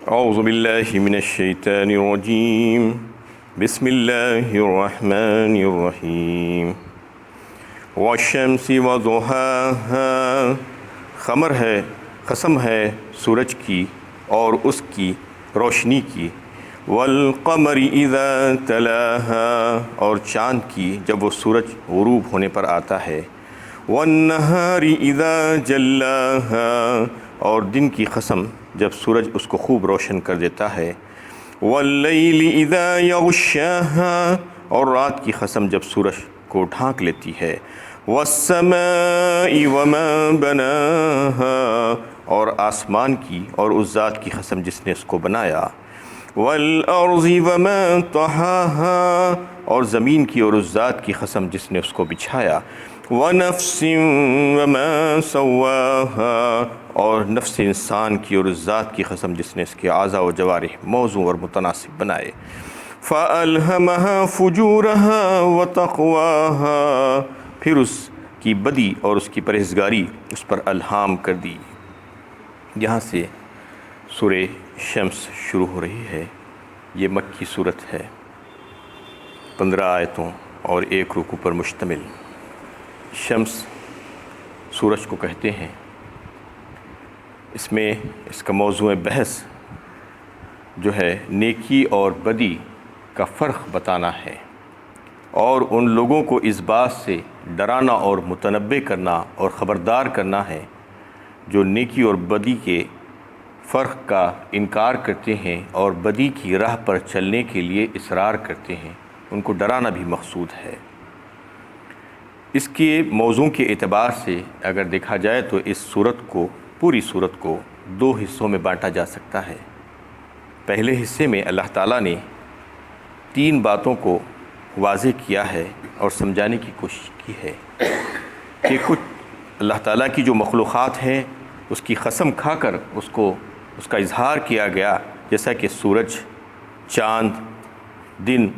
اعوذ باللہ من الشیطان الرجیم بسم اللہ الرحمن الرحیم والشمس وضحاها خمر ہے، قسم ہے سورج کی اور اس کی روشنی کی، والقمر اذا تلاها اور چاند کی جب وہ سورج غروب ہونے پر آتا ہے، والنہار اذا جلاها اور دن کی قسم جب سورج اس کو خوب روشن کر دیتا ہے، واللیل اذا یغشاها اور رات کی قسم جب سورج کو ڈھانک لیتی ہے، والسماء وما بناها اور آسمان کی اور اس ذات کی قسم جس نے اس کو بنایا، والارض وما طحاها اور زمین کی اور اس ذات کی قسم جس نے اس کو بچھایا، ونفس وما سواها اور نفس انسان کی اور اس ذات کی قسم جس نے اس کے اعضاء و جوارح موزوں اور متناسب بنائے، فألهمها فجورها وتقواها پھر اس کی بدی اور اس کی پرہیزگاری اس پر الہام کر دی۔ یہاں سے سورہ شمس شروع ہو رہی ہے۔ یہ مکی صورت ہے، 15 آیتوں اور 1 رکوع پر مشتمل۔ شمس سورج کو کہتے ہیں۔ اس میں اس کا موضوع بحث جو ہے نیکی اور بدی کا فرق بتانا ہے، اور ان لوگوں کو اس بات سے ڈرانا اور متنبہ کرنا اور خبردار کرنا ہے جو نیکی اور بدی کے فرق کا انکار کرتے ہیں اور بدی کی راہ پر چلنے کے لیے اصرار کرتے ہیں، ان کو ڈرانا بھی مقصود ہے۔ اس کے موضوع کے اعتبار سے اگر دیکھا جائے تو اس پوری صورت کو 2 حصوں میں بانٹا جا سکتا ہے۔ پہلے حصے میں اللہ تعالیٰ نے 3 باتوں کو واضح کیا ہے اور سمجھانے کی کوشش کی ہے کہ کچھ اللہ تعالیٰ کی جو مخلوقات ہیں اس کی قسم کھا کر اس کا اظہار کیا گیا، جیسا کہ سورج، چاند، دن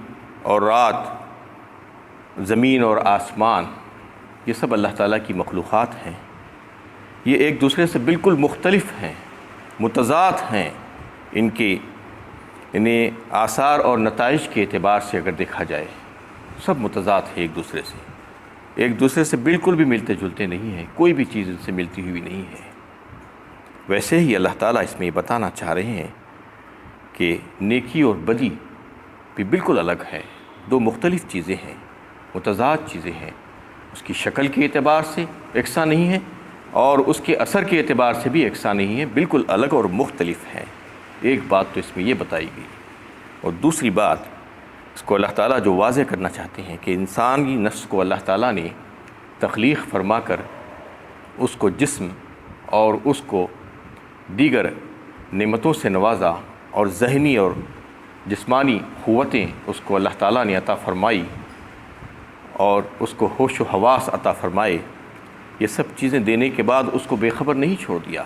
اور رات، زمین اور آسمان، یہ سب اللہ تعالیٰ کی مخلوقات ہیں۔ یہ ایک دوسرے سے بالکل مختلف ہیں، متضاد ہیں، انہیں آثار اور نتائج کے اعتبار سے اگر دیکھا جائے سب متضاد ہیں ایک دوسرے سے بالکل بھی ملتے جلتے نہیں ہیں، کوئی بھی چیز ان سے ملتی ہوئی نہیں ہے۔ ویسے ہی اللہ تعالیٰ اس میں یہ بتانا چاہ رہے ہیں کہ نیکی اور بدی بھی بالکل الگ ہے، 2 مختلف چیزیں ہیں، متضاد چیزیں ہیں، اس کی شکل کے اعتبار سے یکساں نہیں ہیں اور اس کے اثر کے اعتبار سے بھی یکساں نہیں ہیں، بالکل الگ اور مختلف ہیں۔ ایک بات تو اس میں یہ بتائی گئی، اور دوسری بات اس کو اللہ تعالیٰ جو واضح کرنا چاہتے ہیں کہ انسانی نفس کو اللہ تعالیٰ نے تخلیق فرما کر اس کو جسم اور اس کو دیگر نعمتوں سے نوازا، اور ذہنی اور جسمانی قوتیں اس کو اللہ تعالیٰ نے عطا فرمائی اور اس کو ہوش و حواس عطا فرمائے۔ یہ سب چیزیں دینے کے بعد اس کو بے خبر نہیں چھوڑ دیا،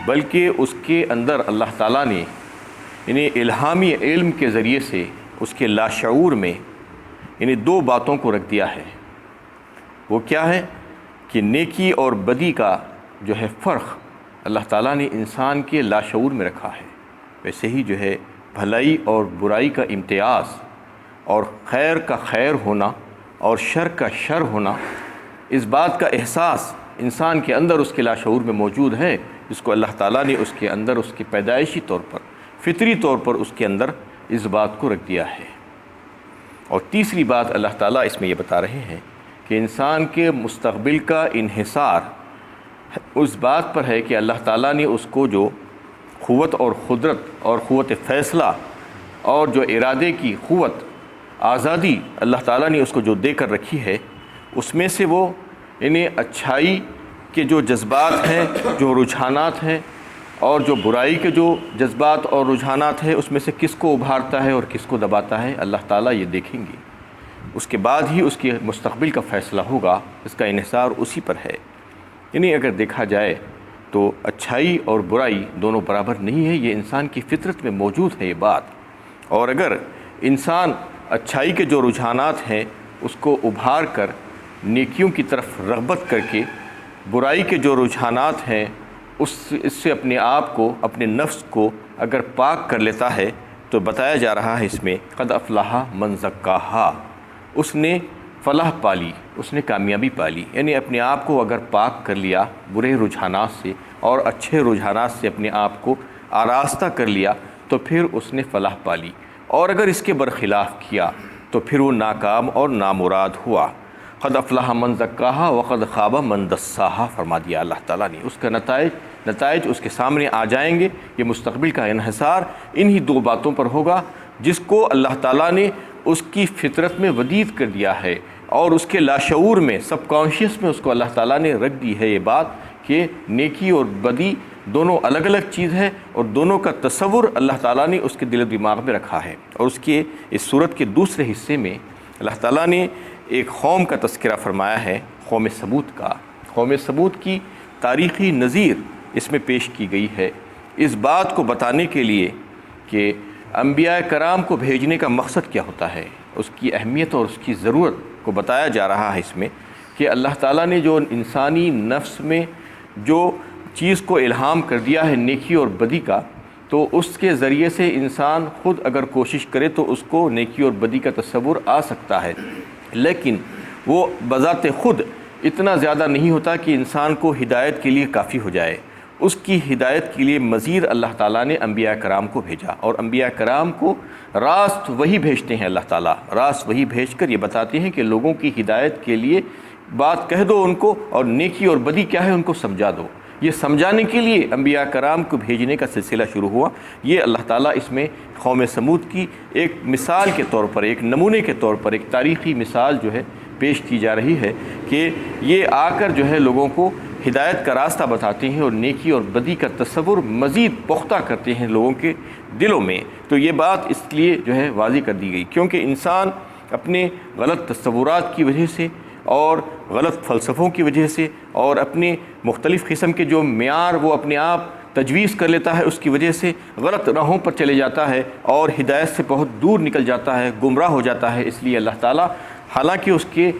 بلکہ اس کے اندر اللہ تعالیٰ نے انہیں الہامی علم کے ذریعے سے اس کے لاشعور میں انہیں 2 باتوں کو رکھ دیا ہے۔ وہ کیا ہے کہ نیکی اور بدی کا جو ہے فرق اللہ تعالیٰ نے انسان کے لاشعور میں رکھا ہے، ویسے ہی جو ہے بھلائی اور برائی کا امتیاز اور خیر کا خیر ہونا اور شر کا شر ہونا، اس بات کا احساس انسان کے اندر اس کے لاشعور میں موجود ہے، جس کو اللہ تعالیٰ نے اس کے اندر اس کی پیدائشی طور پر، فطری طور پر اس کے اندر اس بات کو رکھ دیا ہے۔ اور تیسری بات اللہ تعالیٰ اس میں یہ بتا رہے ہیں کہ انسان کے مستقبل کا انحصار اس بات پر ہے کہ اللہ تعالیٰ نے اس کو جو قوت اور قدرت اور قوت فیصلہ اور جو ارادے کی قوت، آزادی اللہ تعالیٰ نے اس کو جو دے کر رکھی ہے، اس میں سے وہ انہیں اچھائی کے جو جذبات ہیں، جو رجحانات ہیں، اور جو برائی کے جو جذبات اور رجحانات ہیں، اس میں سے کس کو ابھارتا ہے اور کس کو دباتا ہے، اللہ تعالیٰ یہ دیکھیں گے۔ اس کے بعد ہی اس کے مستقبل کا فیصلہ ہوگا، اس کا انحصار اسی پر ہے۔ یعنی اگر دیکھا جائے تو اچھائی اور برائی دونوں برابر نہیں ہے، یہ انسان کی فطرت میں موجود ہے یہ بات، اور اگر انسان اچھائی کے جو رجحانات ہیں اس کو ابھار کر نیکیوں کی طرف رغبت کر کے برائی کے جو رجحانات ہیں اس سے اپنے آپ کو، اپنے نفس کو اگر پاک کر لیتا ہے تو بتایا جا رہا ہے اس میں قد افلح من زکاہا، اس نے فلاح پالی، اس نے کامیابی پالی. یعنی اپنے آپ کو اگر پاک کر لیا برے رجحانات سے اور اچھے رجحانات سے اپنے آپ کو آراستہ کر لیا تو پھر اس نے فلاح پالی، اور اگر اس کے برخلاف کیا تو پھر وہ ناکام اور نامراد ہوا. قد افلح من زکاہا وقد خاب من دساہا فرما دیا اللہ تعالیٰ نے. اس کا نتائج اس کے سامنے آ جائیں گے. یہ مستقبل کا انحصار انہی دو باتوں پر ہوگا جس کو اللہ تعالیٰ نے اس کی فطرت میں ودیت کر دیا ہے، اور اس کے لاشعور میں، سب کانشیس میں اس کو اللہ تعالیٰ نے رکھ دی ہے یہ بات کہ نیکی اور بدی دونوں الگ الگ چیز ہے، اور دونوں کا تصور اللہ تعالیٰ نے اس کے دل و دماغ میں رکھا ہے. اور اس کے اس صورت کے دوسرے حصے میں اللہ تعالیٰ نے ایک قوم کا تذکرہ فرمایا ہے، قوم سمود کا. قوم سمود کی تاریخی نظیر اس میں پیش کی گئی ہے، اس بات کو بتانے کے لیے کہ انبیاء کرام کو بھیجنے کا مقصد کیا ہوتا ہے، اس کی اہمیت اور اس کی ضرورت کو بتایا جا رہا ہے اس میں کہ اللہ تعالیٰ نے جو انسانی نفس میں جو چیز کو الہام کر دیا ہے نیکی اور بدی کا، تو اس کے ذریعے سے انسان خود اگر کوشش کرے تو اس کو نیکی اور بدی کا تصور آ سکتا ہے، لیکن وہ بذات خود اتنا زیادہ نہیں ہوتا کہ انسان کو ہدایت کے لیے کافی ہو جائے. اس کی ہدایت کے لیے مزید اللہ تعالیٰ نے انبیاء کرام کو بھیجا، اور انبیاء کرام کو راست وہی بھیجتے ہیں اللہ تعالیٰ. راست وہی بھیج کر یہ بتاتے ہیں کہ لوگوں کی ہدایت کے لیے بات کہہ دو ان کو، اور نیکی اور بدی کیا ہے ان کو سمجھا دو. یہ سمجھانے کے لیے انبیاء کرام کو بھیجنے کا سلسلہ شروع ہوا. یہ اللہ تعالیٰ اس میں قوم سمود کی ایک مثال کے طور پر، ایک نمونے کے طور پر، ایک تاریخی مثال جو ہے پیش کی جا رہی ہے کہ یہ آ کر جو ہے لوگوں کو ہدایت کا راستہ بتاتے ہیں اور نیکی اور بدی کا تصور مزید پختہ کرتے ہیں لوگوں کے دلوں میں. تو یہ بات اس لیے جو ہے واضح کر دی گئی کیونکہ انسان اپنے غلط تصورات کی وجہ سے اور غلط فلسفوں کی وجہ سے اور اپنے مختلف قسم کے جو معیار وہ اپنے آپ تجویز کر لیتا ہے، اس کی وجہ سے غلط راہوں پر چلے جاتا ہے اور ہدایت سے بہت دور نکل جاتا ہے، گمراہ ہو جاتا ہے. اس لیے اللہ تعالیٰ حالانکہ اس کے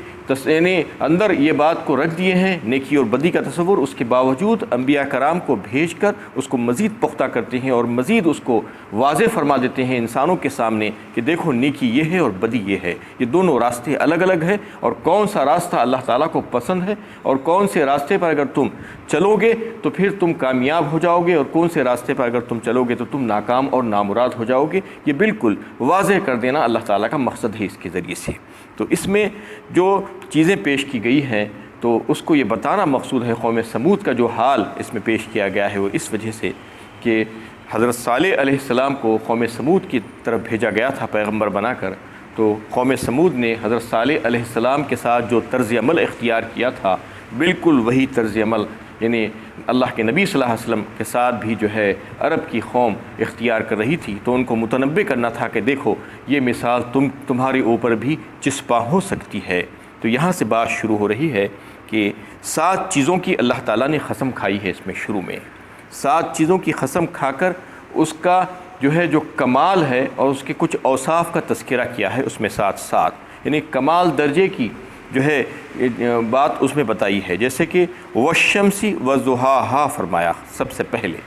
اندر یہ بات کو رکھ دیے ہیں نیکی اور بدی کا تصور، اس کے باوجود انبیاء کرام کو بھیج کر اس کو مزید پختہ کرتے ہیں اور مزید اس کو واضح فرما دیتے ہیں انسانوں کے سامنے کہ دیکھو نیکی یہ ہے اور بدی یہ ہے، یہ دونوں راستے الگ الگ ہیں، اور کون سا راستہ اللہ تعالیٰ کو پسند ہے اور کون سے راستے پر اگر تم چلو گے تو پھر تم کامیاب ہو جاؤ گے، اور کون سے راستے پر اگر تم چلو گے تو تم ناکام اور نامراد ہو جاؤ گے. یہ بالکل واضح کر دینا اللہ تعالیٰ کا مقصد ہے اس کے ذریعے سے. تو اس میں جو چیزیں پیش کی گئی ہیں تو اس کو یہ بتانا مقصود ہے. قوم سمود کا جو حال اس میں پیش کیا گیا ہے وہ اس وجہ سے کہ حضرت صالح علیہ السلام کو قوم سمود کی طرف بھیجا گیا تھا پیغمبر بنا کر. تو قوم سمود نے حضرت صالح علیہ السلام کے ساتھ جو طرز عمل اختیار کیا تھا بالکل وہی طرز عمل یعنی اللہ کے نبی صلی اللہ علیہ وسلم کے ساتھ بھی جو ہے عرب کی قوم اختیار کر رہی تھی. تو ان کو متنبہ کرنا تھا کہ دیکھو یہ مثال تمہارے اوپر بھی چسپاں ہو سکتی ہے. تو یہاں سے بات شروع ہو رہی ہے کہ 7 چیزوں کی اللہ تعالیٰ نے قسم کھائی ہے. اس میں شروع میں 7 چیزوں کی قسم کھا کر اس کا جو کمال ہے اور اس کے کچھ اوصاف کا تذکرہ کیا ہے. اس میں 7 یعنی کمال درجے کی جو ہے بات اس میں بتائی ہے. جیسے کہ والشمسی وضحاہا فرمایا. سب سے پہلے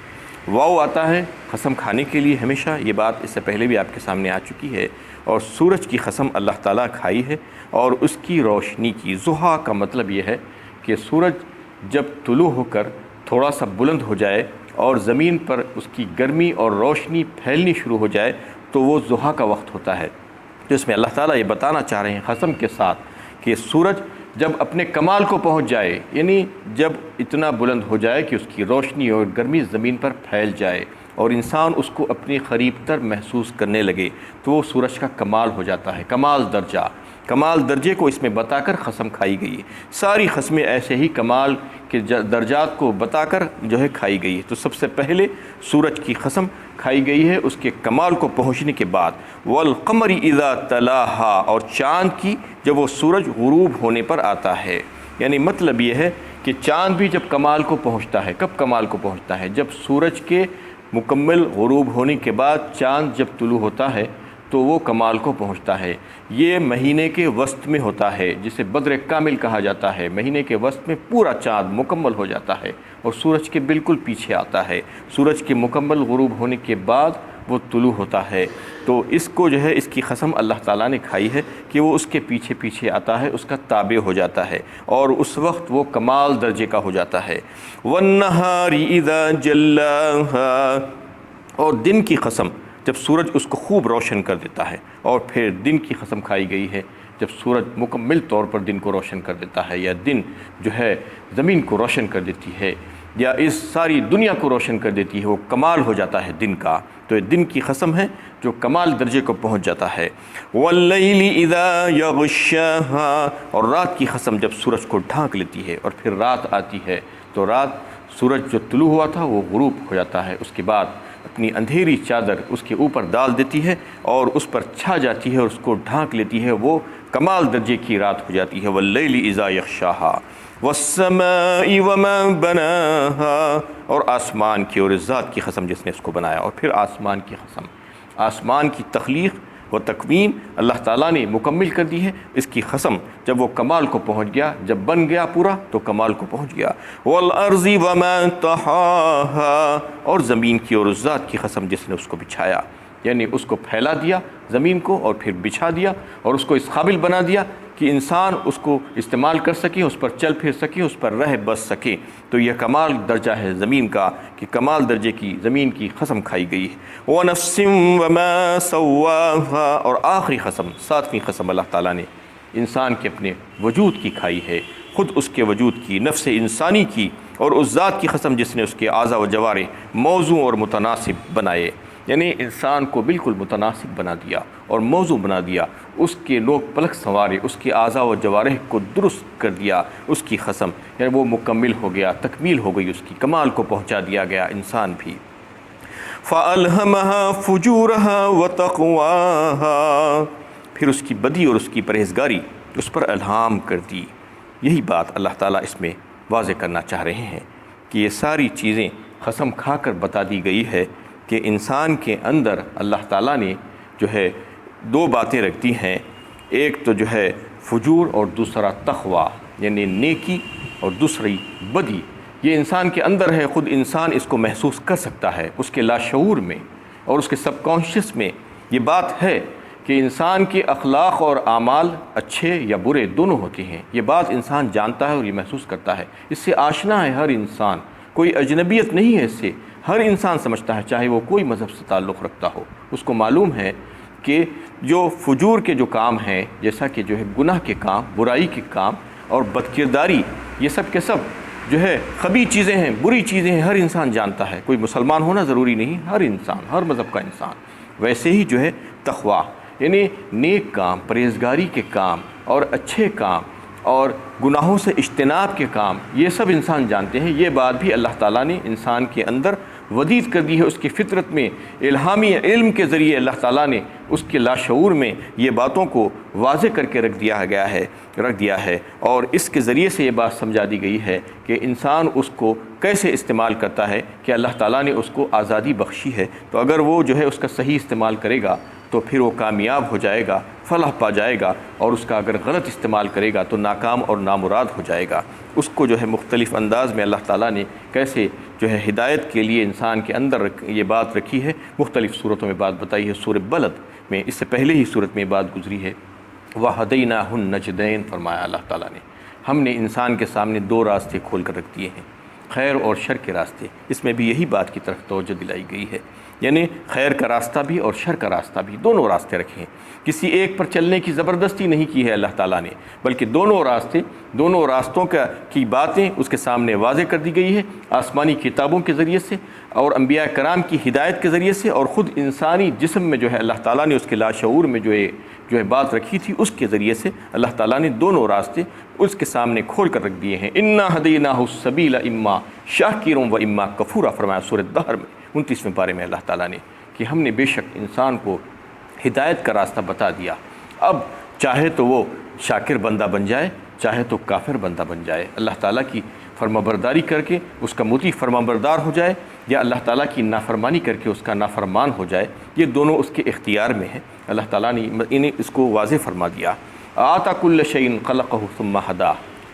واو آتا ہے قسم کھانے کے لیے ہمیشہ، یہ بات اس سے پہلے بھی آپ کے سامنے آ چکی ہے. اور سورج کی قسم اللہ تعالیٰ کھائی ہے اور اس کی روشنی کی. ضحیٰ کا مطلب یہ ہے کہ سورج جب طلوع ہو کر تھوڑا سا بلند ہو جائے اور زمین پر اس کی گرمی اور روشنی پھیلنی شروع ہو جائے تو وہ ضحیٰ کا وقت ہوتا ہے. تو اس میں اللہ تعالیٰ یہ بتانا چاہ رہے ہیں قسم کے ساتھ کہ سورج جب اپنے کمال کو پہنچ جائے، یعنی جب اتنا بلند ہو جائے کہ اس کی روشنی اور گرمی زمین پر پھیل جائے اور انسان اس کو اپنے قریب تر محسوس کرنے لگے، تو وہ سورج کا کمال ہو جاتا ہے. کمال درجے کو اس میں بتا کر قسم کھائی گئی. ساری قسمیں ایسے ہی کمال کے درجات کو بتا کر جو ہے کھائی گئی. تو سب سے پہلے سورج کی قسم کھائی گئی ہے اس کے کمال کو پہنچنے کے بعد. والقمر اذا تلاہا، اور چاند کی جب وہ سورج غروب ہونے پر آتا ہے. یعنی مطلب یہ ہے کہ چاند بھی جب کمال کو پہنچتا ہے. کب کمال کو پہنچتا ہے؟ جب سورج کے مکمل غروب ہونے کے بعد چاند جب طلوع ہوتا ہے تو وہ کمال کو پہنچتا ہے۔ یہ مہینے کے وسط میں ہوتا ہے، جسے بدر کامل کہا جاتا ہے۔ مہینے کے وسط میں پورا چاند مکمل ہو جاتا ہے اور سورج کے بالکل پیچھے آتا ہے۔ سورج کے مکمل غروب ہونے کے بعد وہ طلوع ہوتا ہے۔ تو اس کو جو ہے اس کی قسم اللہ تعالیٰ نے کھائی ہے کہ وہ اس کے پیچھے پیچھے آتا ہے، اس کا تابع ہو جاتا ہے اور اس وقت وہ کمال درجے کا ہو جاتا ہے۔ وَالنَّهَارِ إِذَا جَلَّاهَا، اور دن کی قسم جب سورج اس کو خوب روشن کر دیتا ہے، اور پھر دن کی قسم کھائی گئی ہے جب سورج مکمل طور پر دن کو روشن کر دیتا ہے، یا دن جو ہے زمین کو روشن کر دیتی ہے، یا اس ساری دنیا کو روشن کر دیتی ہے، وہ کمال ہو جاتا ہے دن کا۔ تو یہ دن کی قسم ہے جو کمال درجے کو پہنچ جاتا ہے۔ وَاللَّيْلِ إِذَا يَغْشَاهَا، اور رات کی قسم جب سورج کو ڈھانک لیتی ہے اور پھر رات آتی ہے، تو رات سورج جو طلوع ہوا تھا وہ غروب ہو جاتا ہے، اس کے بعد اپنی اندھیری چادر اس کے اوپر ڈال دیتی ہے اور اس پر چھا جاتی ہے اور اس کو ڈھانک لیتی ہے، وہ کمال درجے کی رات ہو جاتی ہے۔ وَاللَّيْلِ إِذَا يَغْشَاهَا وَالسَّمَاءِ وَمَا بَنَاهَا، اور آسمان کی اور اس ذات کی قسم جس نے اس کو بنایا، اور پھر آسمان کی قسم، آسمان کی تخلیق و تکوین اللہ تعالیٰ نے مکمل کر دی ہے، اس کی قسم جب وہ کمال کو پہنچ گیا، جب بن گیا پورا تو کمال کو پہنچ گیا۔ وَالْأَرْضِ وَمَا طَحَاهَا، اور زمین کی اور اس ذات کی قسم جس نے اس کو بچھایا، یعنی اس کو پھیلا دیا زمین کو اور پھر بچھا دیا اور اس کو اس قابل بنا دیا کہ انسان اس کو استعمال کر سکے، اس پر چل پھر سکے، اس پر رہ بس سکے۔ تو یہ کمال درجہ ہے زمین کا کہ کمال درجے کی زمین کی قسم کھائی گئی ہے۔ وَنَفْسٍ وَمَا سَوَّاهَا، اور آخری قسم، ساتویں قسم اللہ تعالیٰ نے انسان کے اپنے وجود کی کھائی ہے، خود اس کے وجود کی، نفس انسانی کی، اور اس ذات کی قسم جس نے اس کے اعضاء و جوارح موزوں اور متناسب بنائے، یعنی انسان کو بالکل متناسب بنا دیا اور موزوں بنا دیا، اس کے لوگ پلک سنوارے، اس کے اعضاء و جوارح کو درست کر دیا، اس کی قسم، یعنی وہ مکمل ہو گیا، تکمیل ہو گئی، اس کی کمال کو پہنچا دیا گیا انسان بھی۔ فَأَلْهَمَهَا فُجُورَهَا وَتَقْوَاهَا، پھر اس کی بدی اور اس کی پرہیزگاری اس پر الہام کر دی۔ یہی بات اللہ تعالیٰ اس میں واضح کرنا چاہ رہے ہیں کہ یہ ساری چیزیں قسم کھا کر بتا دی گئی ہے کہ انسان کے اندر اللہ تعالیٰ نے جو ہے دو باتیں رکھ دی ہیں، ایک تو جو ہے فجور اور دوسرا تقویٰ، یعنی نیکی، اور دوسری بدی۔ یہ انسان کے اندر ہے، خود انسان اس کو محسوس کر سکتا ہے، اس کے لاشعور میں اور اس کے سب کانشیس میں یہ بات ہے کہ انسان کے اخلاق اور اعمال اچھے یا برے دونوں ہوتے ہیں۔ یہ بات انسان جانتا ہے اور یہ محسوس کرتا ہے، اس سے آشنا ہے ہر انسان، کوئی اجنبیت نہیں ہے اس سے، ہر انسان سمجھتا ہے، چاہے وہ کوئی مذہب سے تعلق رکھتا ہو، اس کو معلوم ہے کہ جو فجور کے جو کام ہیں، جیسا کہ جو ہے گناہ کے کام، برائی کے کام اور بدکرداری، یہ سب کے سب جو ہے خبیث چیزیں ہیں، بری چیزیں ہیں، ہر انسان جانتا ہے، کوئی مسلمان ہونا ضروری نہیں، ہر انسان، ہر مذہب کا انسان۔ ویسے ہی جو ہے تقویٰ، یعنی نیک کام، پرہیزگاری کے کام اور اچھے کام اور گناہوں سے اجتناب کے کام، یہ سب انسان جانتے ہیں۔ یہ بات بھی اللہ تعالیٰ نے انسان کے اندر ودید کر دی ہے، اس کی فطرت میں الہامی علم کے ذریعے اللہ تعالیٰ نے اس کے لاشعور میں یہ باتوں کو واضح کر کے رکھ دیا ہے، اور اس کے ذریعے سے یہ بات سمجھا دی گئی ہے کہ انسان اس کو کیسے استعمال کرتا ہے، کہ اللہ تعالیٰ نے اس کو آزادی بخشی ہے، تو اگر وہ جو ہے اس کا صحیح استعمال کرے گا تو پھر وہ کامیاب ہو جائے گا، فلاح پا جائے گا، اور اس کا اگر غلط استعمال کرے گا تو ناکام اور نامراد ہو جائے گا۔ اس کو جو ہے مختلف انداز میں اللہ تعالیٰ نے کیسے جو ہے ہدایت کے لیے انسان کے اندر یہ بات رکھی ہے، مختلف صورتوں میں بات بتائی ہے۔ سورہ بلد میں اس سے پہلے ہی صورت میں بات گزری ہے، وَهَدَيْنَاهُ النَّجْدَيْنِ، فرمایا اللہ تعالیٰ نے، ہم نے انسان کے سامنے دو راستے کھول کر رکھ دیے ہیں، خیر اور شر کے راستے۔ اس میں بھی یہی بات کی طرف توجہ دلائی گئی ہے، یعنی خیر کا راستہ بھی اور شر کا راستہ بھی، دونوں راستے رکھے ہیں، کسی ایک پر چلنے کی زبردستی نہیں کی ہے اللہ تعالیٰ نے، بلکہ دونوں راستوں کی باتیں اس کے سامنے واضح کر دی گئی ہے، آسمانی کتابوں کے ذریعے سے اور انبیاء کرام کی ہدایت کے ذریعے سے، اور خود انسانی جسم میں جو ہے اللہ تعالیٰ نے اس کے لاشعور میں جو ہے بات رکھی تھی، اس کے ذریعے سے اللہ تعالیٰ نے دونوں راستے اس کے سامنے کھول کر رکھ دیے ہیں۔ اِنَّا هَدَيْنَاهُ السَّبِيلَ إِمَّا شَاكِرٌ وَإِمَّا كَفُورًا، فرمایا سورۃ الدہر میں 29ویں پارے میں اللہ تعالیٰ نے کہ ہم نے بے شک انسان کو ہدایت کا راستہ بتا دیا، اب چاہے تو وہ شاکر بندہ بن جائے، چاہے تو کافر بندہ بن جائے۔ اللہ تعالیٰ کی فرما برداری کر کے اس کا مطیع فرما بردار ہو جائے، یا اللہ تعالیٰ کی نافرمانی کر کے اس کا نافرمان ہو جائے، یہ دونوں اس کے اختیار میں ہیں۔ اللہ تعالیٰ نے انہیں اس کو واضح فرما دیا۔ آتا کل شیء خلقہ ثم ہدا،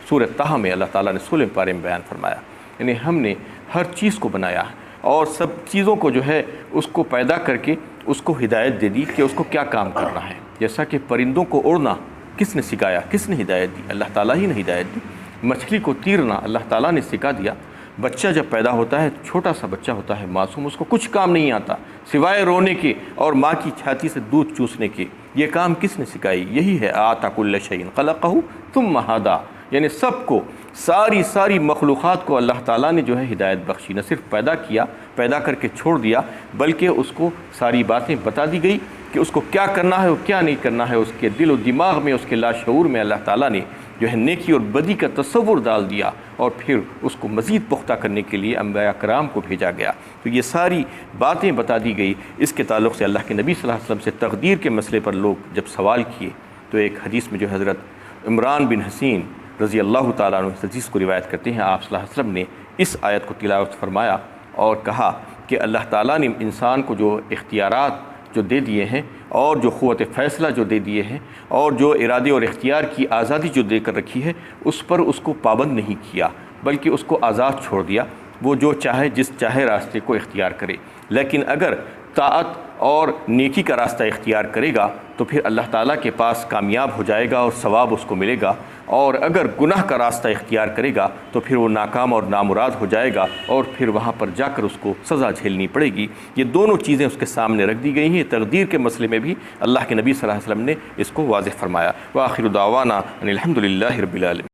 سورہ طہ میں اللہ تعالیٰ نے 16 پارے میں بیان فرمایا، یعنی ہم نے ہر چیز کو بنایا اور سب چیزوں کو جو ہے اس کو پیدا کر کے اس کو ہدایت دے دی کہ اس کو کیا کام کرنا ہے۔ جیسا کہ پرندوں کو اڑنا کس نے سکھایا، کس نے ہدایت دی؟ اللہ تعالیٰ ہی نے ہدایت دی۔ مچھلی کو تیرنا اللہ تعالیٰ نے سکھا دیا۔ بچہ جب پیدا ہوتا ہے، چھوٹا سا بچہ ہوتا ہے معصوم، اس کو کچھ کام نہیں آتا سوائے رونے کے اور ماں کی چھاتی سے دودھ چوسنے کے۔ یہ کام کس نے سکھائی؟ یہی ہے آتا کل شیء خلقہ ثم ہدا، یعنی سب کو، ساری مخلوقات کو اللہ تعالیٰ نے جو ہے ہدایت بخشی، نہ صرف پیدا کیا، پیدا کر کے چھوڑ دیا، بلکہ اس کو ساری باتیں بتا دی گئی کہ اس کو کیا کرنا ہے اور کیا نہیں کرنا ہے۔ اس کے دل و دماغ میں، اس کے لاشعور میں اللہ تعالیٰ نے جو ہے نیکی اور بدی کا تصور ڈال دیا، اور پھر اس کو مزید پختہ کرنے کے لیے انبیاء کرام کو بھیجا گیا۔ تو یہ ساری باتیں بتا دی گئی۔ اس کے تعلق سے اللہ کے نبی صلی اللہ علیہ وسلم سے تقدیر کے مسئلے پر لوگ جب سوال کیے تو ایک حدیث میں جو حضرت عمران بن حسین رضی اللہ تعالیٰ عنہ اس حدیث کو روایت کرتے ہیں، آپ صلی اللہ علیہ وسلم نے اس آیت کو تلاوت فرمایا اور کہا کہ اللہ تعالیٰ نے انسان کو جو اختیارات جو دے دیے ہیں اور جو قوت فیصلہ جو دے دیے ہیں اور جو ارادے اور اختیار کی آزادی جو دے کر رکھی ہے، اس پر اس کو پابند نہیں کیا، بلکہ اس کو آزاد چھوڑ دیا۔ وہ جو چاہے، جس چاہے راستے کو اختیار کرے، لیکن اگر طاعت اور نیکی کا راستہ اختیار کرے گا تو پھر اللہ تعالیٰ کے پاس کامیاب ہو جائے گا اور ثواب اس کو ملے گا، اور اگر گناہ کا راستہ اختیار کرے گا تو پھر وہ ناکام اور نامراد ہو جائے گا، اور پھر وہاں پر جا کر اس کو سزا جھیلنی پڑے گی۔ یہ دونوں چیزیں اس کے سامنے رکھ دی گئی ہیں۔ تقدیر کے مسئلے میں بھی اللہ کے نبی صلی اللہ علیہ وسلم نے اس کو واضح فرمایا۔ وآخر دعوانا ان الحمد للہ رب العالمین۔